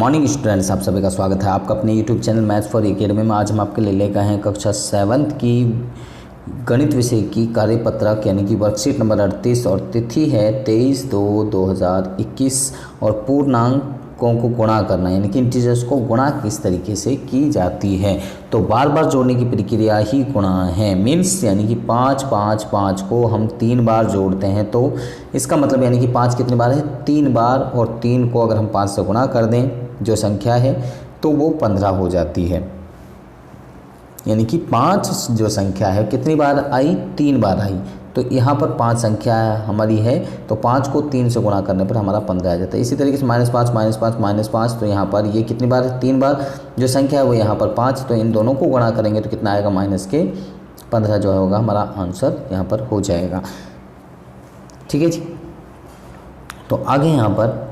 Morning students, आप सभी का स्वागत है आपका अपने YouTube channel maths for academy में। आज हम आपके लिए लेकर हैं कक्षा 7 की गणित विषय की कार्यपत्रक यानी कि वर्कशीट नंबर 38 और तिथि है 23/2/2021 और पूर्णांकों को गुणा करना यानी कि इंटीजर्स को गुणा किस तरीके से की जाती है। तो बार बार जोड़ने की प्रक्रिया ही गुणा है। मीन्स यानी कि 5 5 5 को हम 3 बार जोड़ते हैं तो इसका मतलब यानी कि 5 कितनी बार है, 3 बार, और 3 को अगर हम 5 से गुणा कर दें जो संख्या है तो वो 15 हो जाती है। यानी कि 5 जो संख्या है कितनी बार आई, 3 बार आई। तो यहाँ पर 5 संख्या हमारी है तो 5 को 3 से गुणा करने पर हमारा 15 आ जाता है। इसी तरीके से -5 -5 -5, तो यहाँ पर ये कितनी बार है, 3 बार। जो संख्या है वो यहाँ पर 5, तो इन दोनों को गुणा करेंगे तो कितना आएगा, -15 जो होगा हमारा आंसर यहाँ पर हो जाएगा। ठीक है जी। तो आगे यहाँ पर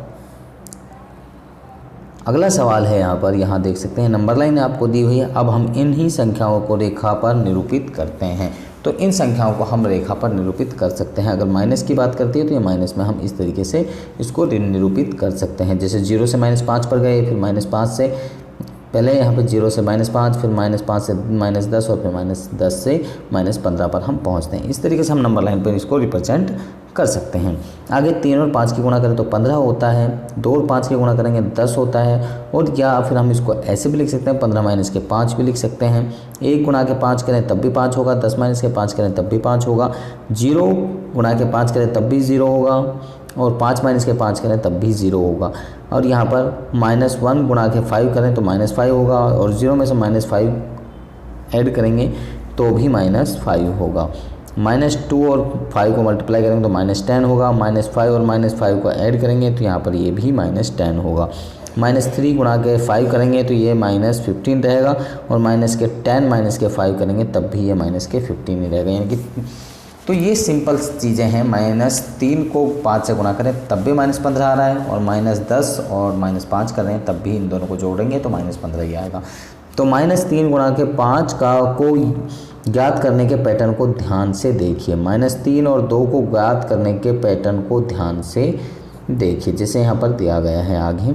अगला सवाल है, यहाँ देख सकते हैं नंबर लाइन आपको दी हुई है। अब हम इन्हीं संख्याओं को रेखा पर निरूपित करते हैं। तो इन संख्याओं को हम रेखा पर निरूपित कर सकते हैं। अगर माइनस की बात करती है तो ये माइनस में हम इस तरीके से इसको निरूपित कर सकते हैं। जैसे 0 से -5 पर गए, फिर -5 से पहले यहाँ पर 0 से -5, फिर -5 से -10 और फिर -10 से -15 पर हम पहुँचते हैं। इस तरीके से हम नंबर लाइन पर इसको रिप्रेजेंट कर सकते हैं। आगे 3 और 5 की गुणा करें तो 15 होता है, 2 और 5 की गुणा करेंगे 10 होता है, और या फिर हम इसको ऐसे भी लिख सकते हैं, 15 - के 5 भी लिख सकते हैं। 1 गुणा के 5 करें तब भी 5 होगा, 10 - के 5 करें तब भी 5 होगा, 0 गुणा के 5 करें तब भी 0 होगा, और 5 - के 5 करें तब भी 0 होगा। और यहाँ पर -1 गुणा के 5 करें तो -5 होगा, और 0 में से -5 ऐड करेंगे तो भी -5 होगा। -2 और 5 को मल्टीप्लाई करेंगे तो -10 होगा, -5 और -5 को ऐड करेंगे तो यहाँ पर ये भी -10 होगा। -3 गुणा के 5 करेंगे तो ये -15 रहेगा, और -10 - के 5 करेंगे तब भी ये -15 ही रहेगा। यानी कि तो ये सिंपल चीज़ें हैं। -3 को 5 से गुणा करें तब भी -15 आ रहा है, और -10 और -5 कर रहे हैं तब भी इन दोनों को जोड़ेंगे तो -15 ही आएगा। तो -3 गुणा के 5 को ज्ञात करने के पैटर्न को ध्यान से देखिए। -3 और 2 को ज्ञात करने के पैटर्न को ध्यान से देखिए, जैसे यहाँ पर दिया गया है आगे।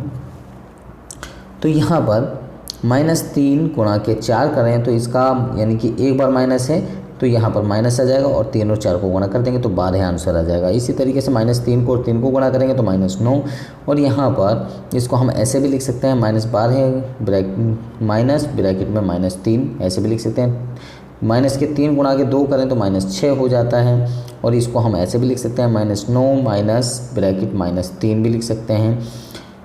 तो यहाँ पर -3 गुणा के 4 करें तो इसका यानी कि एक बार माइनस है तो यहाँ पर माइनस आ जाएगा, और 3 और 4 को गुणा कर देंगे तो 12 आंसर आ जाएगा। इसी तरीके से -3 को और 3 को गुणा करेंगे तो -9, और यहाँ पर इसको हम ऐसे भी लिख सकते हैं, -12 ब्रैकेट में -3 ऐसे भी लिख सकते हैं। माइनस के 3 गुणा के 2 करें तो -6 हो जाता है, और इसको हम ऐसे भी लिख सकते हैं, -9 ब्रैकेट -3 भी लिख सकते हैं।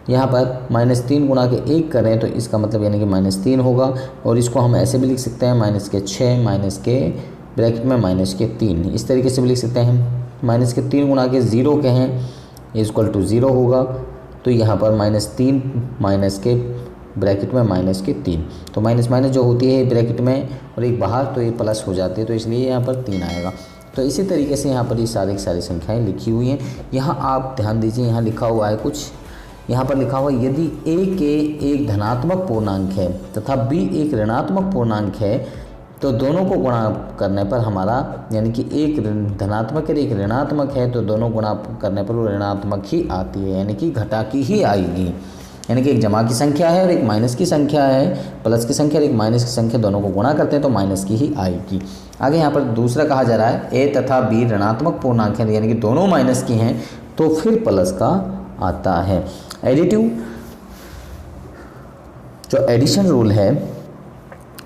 यहाँ पर -3 गुणा के 1 करें तो इसका मतलब यानी कि -3 होगा, और इसको हम ऐसे भी लिख सकते हैं, -6 के ब्रैकेट में -3 इस तरीके से भी लिख सकते हैं। -3 गुणा के 0 कहें = 0 होगा, तो यहाँ पर -3 के ब्रैकेट में -3, तो माइनस जो होती है ब्रैकेट में और एक बाहर, तो ये प्लस हो जाती है, तो इसलिए यहाँ पर 3 आएगा। तो इसी तरीके से यहाँ पर ये सारी संख्याएं लिखी हुई हैं। यहाँ आप ध्यान दीजिए, यहाँ लिखा हुआ है कुछ, यहाँ पर लिखा हुआ है यदि a एक धनात्मक पूर्णांक है तथा b एक ऋणात्मक पूर्णांक है तो दोनों को गुणा करने पर हमारा यानी कि एक धनात्मक और एक ऋणात्मक है तो दोनों गुणा करने पर वो ऋणात्मक ही आती है, यानी कि घटा की ही आएगी। यानी कि एक जमा की संख्या है और एक माइनस की संख्या है, प्लस की संख्या और एक माइनस की संख्या, दोनों को गुणा करते हैं तो माइनस की ही आएगी। आगे यहाँ पर दूसरा कहा जा रहा है a तथा b ऋणात्मक पूर्णांक है, यानी कि दोनों माइनस की हैं तो फिर प्लस का आता है। एडिटिव जो एडिशन रूल है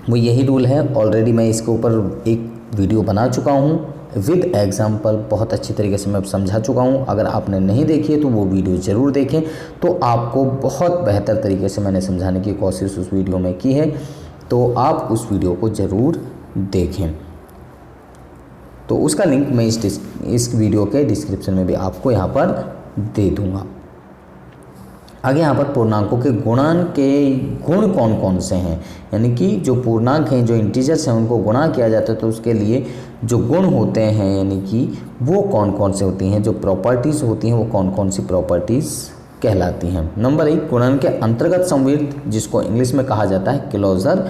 वो यही रूल है। ऑलरेडी मैं इसके ऊपर एक वीडियो बना चुका हूँ विद एग्जाम्पल, बहुत अच्छी तरीके से मैं समझा चुका हूँ। अगर आपने नहीं देखी है तो वो वीडियो ज़रूर देखें, तो आपको बहुत बेहतर तरीके से मैंने समझाने की कोशिश उस वीडियो में की है, तो आप उस वीडियो को ज़रूर देखें। तो उसका लिंक मैं इस वीडियो के डिस्क्रिप्शन में भी आपको यहाँ पर दे दूँगा। आगे यहाँ पर पूर्णांकों के गुणन के गुण कौन कौन से हैं, यानी कि जो पूर्णांक हैं, जो इंटीजर्स हैं, उनको गुणा किया जाता है तो उसके लिए जो गुण होते हैं यानी कि वो कौन कौन से होती हैं, जो प्रॉपर्टीज़ होती हैं वो कौन कौन सी प्रॉपर्टीज़ कहलाती हैं। नंबर 1 गुणन के अंतर्गत संवृत्त, जिसको इंग्लिश में कहा जाता है क्लोजर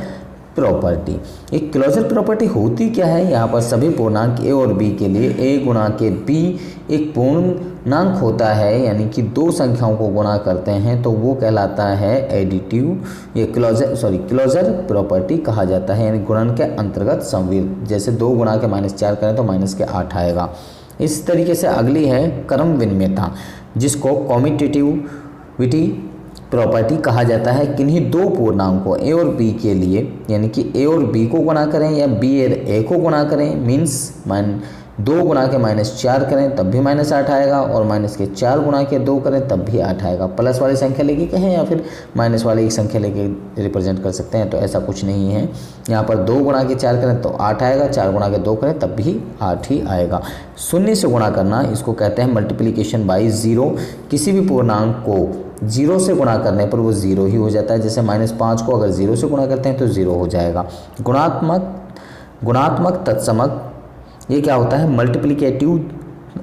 प्रॉपर्टी। एक क्लोजर प्रॉपर्टी होती क्या है, यहाँ पर सभी पूर्णांक ए और बी के लिए ए गुणा के बी एक पूर्णांक होता है, यानी कि दो संख्याओं को गुणा करते हैं तो वो कहलाता है एडिटिव, ये क्लोजर प्रॉपर्टी कहा जाता है, यानी गुणन के अंतर्गत संविर्ध। जैसे 2 गुणा के -4 करें तो -8 आएगा। इस तरीके से अगली है क्रम विनिमयता, जिसको कॉम्यूटेटिविटी प्रॉपर्टी कहा जाता है। किन्हीं दो पूर्णांकों ए और बी के लिए, यानी कि ए और बी को गुणा करें या बी और ए को गुणा करें, मीन्स 2 गुणा के -4 करें तब भी -8 आएगा, और -4 गुणा के 2 करें तब भी 8 आएगा। प्लस वाली संख्या लेके कहें या फिर माइनस वाली एक संख्या लेके रिप्रेजेंट कर सकते हैं, तो ऐसा कुछ नहीं है। यहाँ पर 2 गुणा के 4 करें तो 8 आएगा, 4 गुणा के 2 करें तब भी 8 ही आएगा। शून्य से गुणा करना, इसको कहते हैं मल्टीप्लिकेशन बाई ज़ीरो। किसी भी पूर्णांक को 0 से गुणा करने पर वो 0 ही हो जाता है। जैसे -5 को अगर 0 से गुणा करते हैं तो 0 हो जाएगा। गुणात्मक तत्समक, ये क्या होता है, मल्टीप्लिकेटिव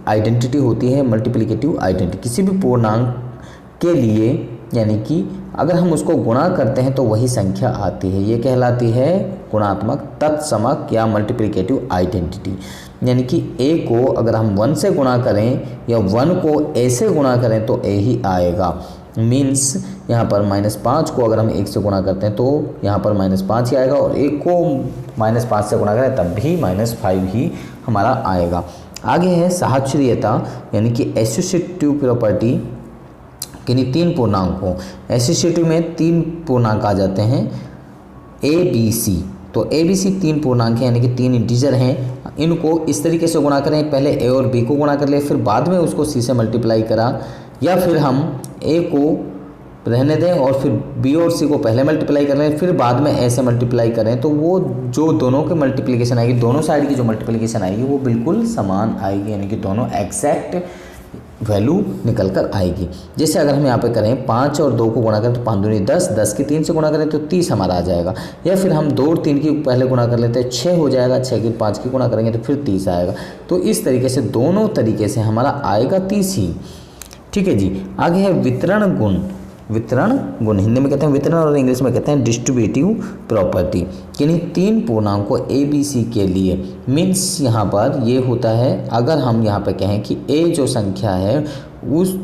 आइडेंटिटी होती है। मल्टीप्लिकेटिव आइडेंटिटी किसी भी पूर्णांक के लिए, यानी कि अगर हम उसको गुणा करते हैं तो वही संख्या आती है, ये कहलाती है गुणात्मक तत्समक या मल्टीप्लिकेटिव आइडेंटिटी। यानी कि a को अगर हम 1 से गुणा करें या 1 को a से गुणा करें तो a ही आएगा। मीन्स यहाँ पर -5 को अगर हम 1 से गुणा करते हैं तो यहाँ पर -5 ही आएगा, और 1 को -5 से गुणा करें तब भी -5 ही हमारा आएगा। आगे है साहचर्यता, यानी कि एसोसिएटिव प्रॉपर्टी। किन्हीं 3 पूर्णांकों, एसोसिएटिव में 3 पूर्णांक आ जाते हैं ए बी सी। तो ए बी सी 3 पूर्णांक हैं, यानी कि 3 इंटीजर हैं। इनको इस तरीके से गुणा करें, पहले ए और बी को गुणा कर ले, फिर बाद में उसको सी से मल्टीप्लाई करा, या फिर हम ए को रहने दें और फिर बी और सी को पहले मल्टीप्लाई कर लें, फिर बाद में ए से मल्टीप्लाई करें, तो वो जो दोनों की मल्टीप्लिकेशन आएगी, दोनों साइड की जो मल्टीप्लिकेशन आएगी वो बिल्कुल समान आएगी, यानी कि दोनों एग्जैक्ट वैल्यू निकल कर आएगी। जैसे अगर हम यहाँ पे करें 5 और 2 को गुणा करें तो 5 दूनी 10, 10 की 3 से गुणा करें तो 30 हमारा आ जाएगा। या फिर हम 2 और 3 की पहले गुणा कर लेते हैं 6 हो जाएगा, 6 की 5 की गुणा करेंगे तो फिर 30 आएगा। तो इस तरीके से दोनों तरीके से हमारा आएगा 30 ही। ठीक है जी। आगे है वितरण गुण। वितरण गुण हिंदी में कहते हैं वितरण और इंग्लिश में कहते हैं डिस्ट्रीब्यूटिव प्रॉपर्टी। किन्हीं 3 पूर्णांकों ए बी सी के लिए, मीन्स यहाँ पर ये होता है, अगर हम यहाँ पर कहें कि ए जो संख्या है उस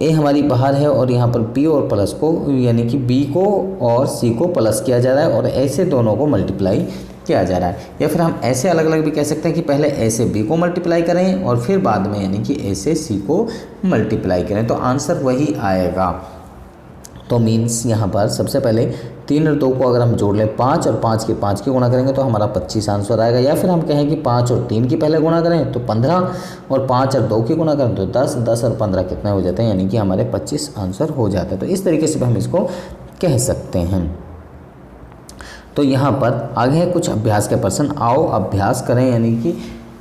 ए हमारी बाहर है और यहाँ पर बी और प्लस को, यानी कि बी को और सी को प्लस किया जा रहा है और ऐसे दोनों को मल्टीप्लाई किया जा रहा है। या फिर हम ऐसे अलग अलग भी कह सकते हैं कि पहले ए से बी को मल्टीप्लाई करें और फिर बाद में यानी कि ए से सी को मल्टीप्लाई करें, तो आंसर वही आएगा। तो मीन्स यहाँ पर सबसे पहले 3 और 2 को अगर हम जोड़ लें 5 और 5 के 5 की गुणा करेंगे तो हमारा 25 आंसर आएगा। या फिर हम कहें कि 5 और 3 की पहले गुणा करें तो 15 और 5 और 2 की गुणा करें तो 10, 10 और 15 कितने हो जाते हैं, यानी कि हमारे 25 आंसर हो जाते हैं। तो इस तरीके से भी हम इसको कह सकते हैं। तो यहाँ पर आगे है कुछ अभ्यास के प्रश्न, आओ अभ्यास करें, यानी कि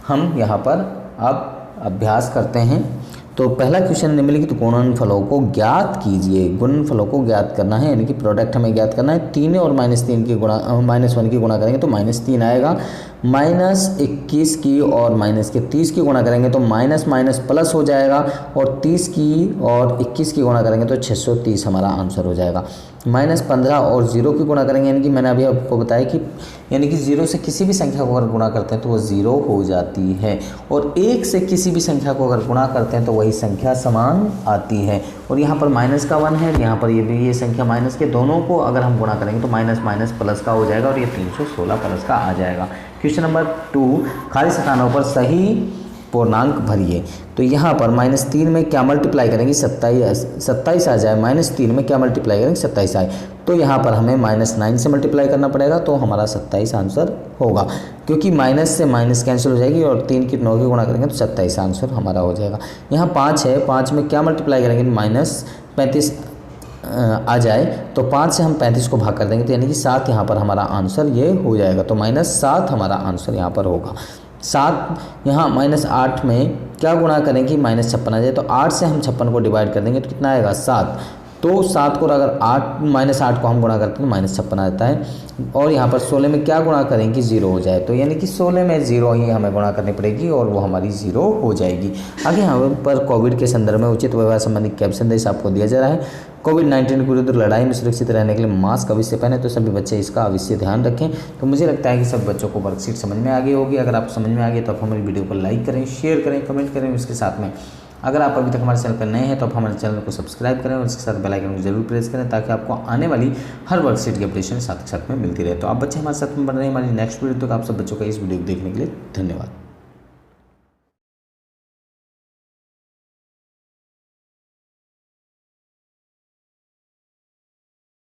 हम यहाँ पर अब अभ्यास करते हैं। तो पहला क्वेश्चन निम्नलिखित गुणनफलों को ज्ञात कीजिए। गुणनफलों को ज्ञात करना है, यानी कि प्रोडक्ट हमें ज्ञात करना है। 3 और -3 की गुणा -1 की गुणा करेंगे तो -3 आएगा। -21 की और -30 की गुणा करेंगे तो माइनस माइनस प्लस हो जाएगा, और 30 की और 21 की गुणा करेंगे तो 630 हमारा आंसर हो जाएगा। -15 और 0 की गुणा करेंगे, यानी कि मैंने अभी आपको बताया कि यानी कि 0 से किसी भी संख्या को अगर गुणा करते हैं तो वो 0 हो जाती है, और 1 से किसी भी संख्या को अगर गुणा करते हैं तो वही संख्या समान आती है। और यहाँ पर -1 है, यहाँ पर ये संख्या माइनस के, दोनों को अगर हम गुणा करेंगे तो माइनस माइनस प्लस का हो जाएगा और ये 316 प्लस का आ जाएगा। क्वेश्चन नंबर 2, खाली स्थानों पर सही पूर्णांक भरिए। तो यहाँ पर -3 में क्या मल्टीप्लाई करेंगे, 27 आ जाए। -3 में क्या मल्टीप्लाई करेंगे, 27 आए, तो यहाँ पर हमें -9 से मल्टीप्लाई करना पड़ेगा, तो हमारा 27 आंसर होगा, क्योंकि माइनस से माइनस कैंसिल हो जाएगी और 3 की 9 की गुणा करेंगे तो 27 आंसर हमारा हो जाएगा। यहाँ 5 है, 5 में क्या मल्टीप्लाई करेंगे, -35 आ जाए, तो 5 से हम 35 को भाग कर देंगे तो यानी कि 7 यहाँ पर हमारा आंसर ये हो जाएगा। तो -7 हमारा आंसर यहाँ पर होगा। 7 यहाँ -8 में क्या गुणा करें कि -56 आ जाए, तो 8 से हम 56 को डिवाइड कर देंगे तो कितना आएगा, 7। तो 7 को अगर 8 -8 को हम गुणा करते हैं तो -56 आता है। और यहाँ पर 16 में क्या गुणा करें कि 0 हो जाए, तो यानी कि 16 में 0 ही हमें गुणा करनी पड़ेगी और वो हमारी 0 हो जाएगी। आगे यहाँ पर कोविड के संदर्भ में उचित व्यवहार संबंधी कैप्शन देश आपको दिया जा रहा है। कोविड-19 के विरुद्ध लड़ाई में सुरक्षित रहने के लिए मास्क अवश्य पहने, तो सभी बच्चे इसका अवश्य ध्यान रखें। तो मुझे लगता है कि सब बच्चों को वर्कशीट समझ में आ गई होगी। अगर आप समझ में आ गई तो आप हमारी वीडियो को लाइक करें, शेयर करें, कमेंट करें। इसके साथ में अगर आप अभी तक हमारे चैनल पर नए हैं तो आप हमारे चैनल को सब्सक्राइब करें और इसके साथ बेल आइकन को जरूर प्रेस करें, ताकि आपको आने वाली हर वर्कशीट की अपडेशन साथ में मिलती रहे। तो आप बच्चे हमारे साथ में बन रहे हैं। हमारी नेक्स्ट वीडियो तक आप सब बच्चों का इस वीडियो को देखने के लिए धन्यवाद।